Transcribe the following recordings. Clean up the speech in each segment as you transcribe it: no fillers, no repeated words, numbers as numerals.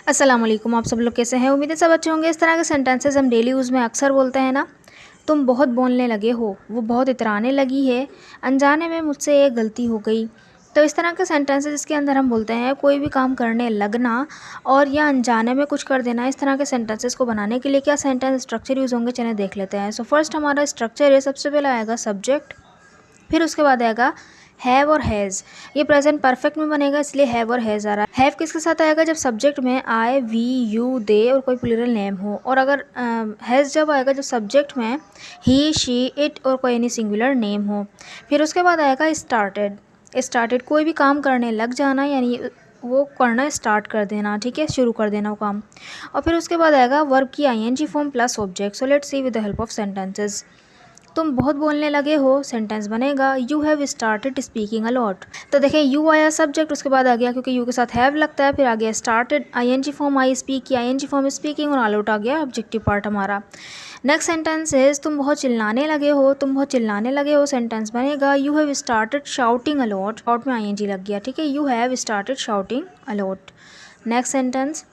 अस्सलाम वालेकुम। आप सब लोग कैसे हैं? उम्मीद है सब अच्छे होंगे। इस तरह के सेंटेंसेस हम डेली यूज़ में अक्सर बोलते हैं ना। तुम बहुत बोलने लगे हो, वो बहुत इतराने लगी है, अनजाने में मुझसे एक गलती हो गई। तो इस तरह के सेंटेंसेस इसके अंदर हम बोलते हैं कोई भी काम करने लगना और या अनजाने में कुछ कर देना। इस तरह के सेंटेंसेस को बनाने के लिए क्या सेंटेंस स्ट्रक्चर यूज़ होंगे, चलिए देख लेते हैं। सो फर्स्ट हमारा स्ट्रक्चर है, सबसे पहले आएगा सब्जेक्ट, फिर उसके बाद आएगा हैव और हैज़। ये प्रेजेंट परफेक्ट में बनेगा, इसलिए हैव और हैज़ आ रहा है। हैव किसके साथ आएगा? जब सब्जेक्ट में आई, वी, यू, दे और कोई प्लूरल नेम हो। और अगर हैज़ जब आएगा जब सब्जेक्ट में ही, शी, इट और कोई एनी सिंगुलर नेम हो। फिर उसके बाद आएगा स्टार्टेड। स्टार्टेड कोई भी काम करने लग जाना, यानी वो करना स्टार्ट कर देना, ठीक है, शुरू कर देना वो काम। और फिर उसके बाद आएगा वर्ब की ING form plus object. So let's see with the help of sentences. तुम बहुत बोलने लगे हो, सेंटेंस बनेगा you have started speaking a lot. तो देखिए यू आया सब्जेक्ट, उसके बाद आ गया, क्योंकि यू के साथ हैव लगता है, फिर आ गया started, ING form I, speak की आईएनजी फॉर्म स्पीकिंग और अलॉट आ गया ऑब्जेक्टिव पार्ट हमारा। नेक्स्ट सेंटेंस इज तुम बहुत चिल्लाने लगे हो, तुम बहुत चिल्लाने लगे हो, सेंटेंस बनेगा you have started shouting a lot. Out में आईएनजी लग गया, ठीक है, you have started shouting a lot. Next sentence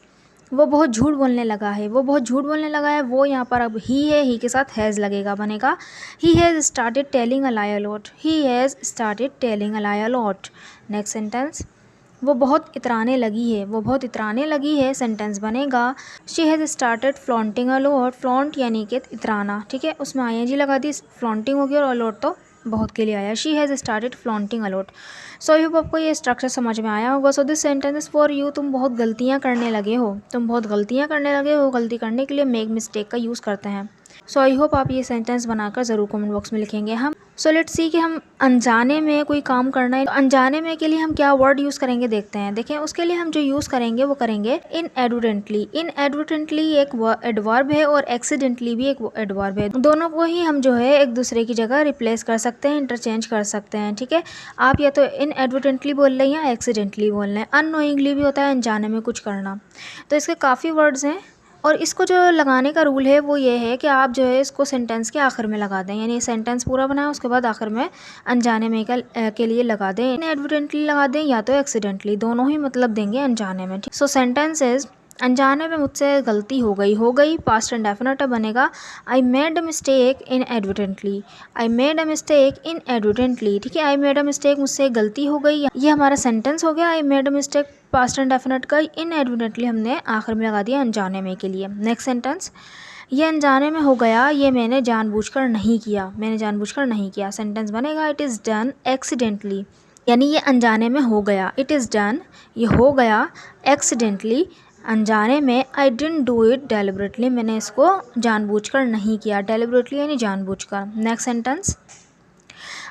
वो बहुत झूठ बोलने लगा है, वो बहुत झूठ बोलने लगा है, वो यहाँ पर अब ही है, ही के साथ हैज़ लगेगा, बनेगा he has started telling a lie a lot. He has started telling a lie a lot. Next sentence वो बहुत इतराने लगी है, वो बहुत इतराने लगी है, सेंटेंस बनेगा she has started flaunting a lot. Flaunt यानी कि इतराना, ठीक है, उसमें आईएनजी लगा दी, फ्लॉन्टिंग हो गया और अलॉट तो बहुत के लिए आया। She has started flaunting a lot. So I hope आपको ये स्ट्रक्चर समझ में आया होगा। So this sentence for you. तुम बहुत गलतियाँ करने लगे हो, तुम बहुत गलतियाँ करने लगे हो, गलती करने के लिए मेक मिस्टेक का यूज़ करते हैं। सो आई होप आप ये सेंटेंस बनाकर ज़रूर कमेंट बॉक्स में लिखेंगे। हम सो लेट्स सी कि हम अनजाने में कोई काम करना है, तो अनजाने में के लिए हम क्या वर्ड यूज़ करेंगे देखते हैं। देखें उसके लिए हम जो यूज़ करेंगे वो करेंगे इनएडवर्टेंटली। इनएडवर्टेंटली एक एडवर्ब है और एक्सीडेंटली भी एक एडवर्ब है। दोनों को ही हम जो है एक दूसरे की जगह रिप्लेस कर सकते हैं, इंटरचेंज कर सकते हैं, ठीक है। आप या तो इनएडवर्टेंटली बोल रहे हैं या एक्सीडेंटली बोल रहे हैं। अननोइंगली भी होता है अनजाने में कुछ करना। तो इसके काफ़ी वर्ड्स हैं और इसको जो लगाने का रूल है वो ये है कि आप जो है इसको सेंटेंस के आखिर में लगा दें, यानी सेंटेंस पूरा बनाएं उसके बाद आखिर में अनजाने में के लिए लगा दें। इनएडवर्टेंटली लगा दें या तो एक्सीडेंटली, दोनों ही मतलब देंगे अनजाने में, ठीक। सो सेंटेंस इज अनजाने में मुझसे गलती हो गई। हो गई पास्ट इंडेफिनिट बनेगा I made a mistake inadvertently. I made a mistake inadvertently, ठीक है, आई मेड अ मिस्टेक, मुझसे गलती हो गई, ये हमारा सेंटेंस हो गया। आई made a mistake past indefinite का इन एडवर्टेंटली हमने आखिर में लगा दिया अनजाने में के लिए। नेक्स्ट सेंटेंस ये अनजाने में हो गया, ये मैंने जानबूझकर नहीं किया, मैंने जानबूझकर नहीं किया, सेंटेंस बनेगा इट इज़ डन एक्सीडेंटली। यानी ये अनजाने में हो गया, इट इज़ डन, ये हो गया एक्सीडेंटली, अनजाने में। I didn't do it deliberately, मैंने इसको जानबूझकर नहीं किया, डेलिबरेटली यानी जानबूझकर। नेक्स्ट सेंटेंस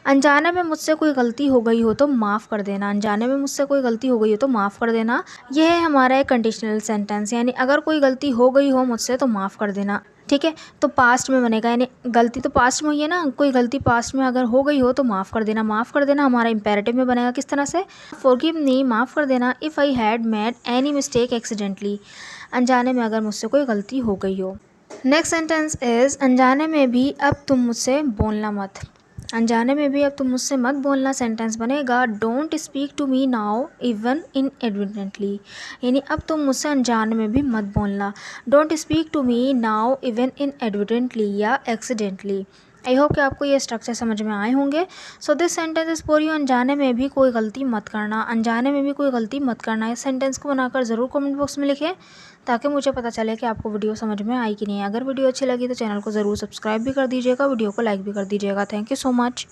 अनजाने में मुझसे कोई गलती हो गई हो तो माफ़ कर देना। अनजाने में मुझसे कोई गलती हो गई हो तो माफ़ कर देना, यह है हमारा एक कंडीशनल सेंटेंस, यानी अगर कोई गलती हो गई हो मुझसे तो माफ़ कर देना, ठीक है। तो पास्ट में बनेगा, यानी गलती तो पास्ट में हुई है ना, कोई गलती पास्ट में अगर हो गई हो तो माफ़ कर देना। माफ़ कर देना हमारा इंपेरेटिव में बनेगा किस तरह से, फॉरगिव मी, माफ़ कर देना, if I had made any mistake accidentally, अनजाने में अगर मुझसे कोई गलती हो गई हो। नेक्स्ट सेंटेंस इज़ अनजाने में भी अब तुम मुझसे बोलना मत। अनजाने में भी अब तुम मुझसे मत बोलना, सेंटेंस बनेगा don't speak to me now even inadvertently, यानी अब तुम मुझसे अनजाने में भी मत बोलना। Don't speak to me now even inadvertently या एक्सीडेंटली। आई होप कि आपको ये स्ट्रक्चर समझ में आए होंगे। So this sentence is for you. अनजाने में भी कोई गलती मत करना, अनजाने में भी कोई गलती मत करना। इस सेंटेंस को बनाकर ज़रूर कमेंट बॉक्स में लिखें ताकि मुझे पता चले कि आपको वीडियो समझ में आई कि नहीं। अगर वीडियो अच्छी लगी तो चैनल को ज़रूर सब्सक्राइब भी कर दीजिएगा, वीडियो को लाइक भी कर दीजिएगा। Thank you so much.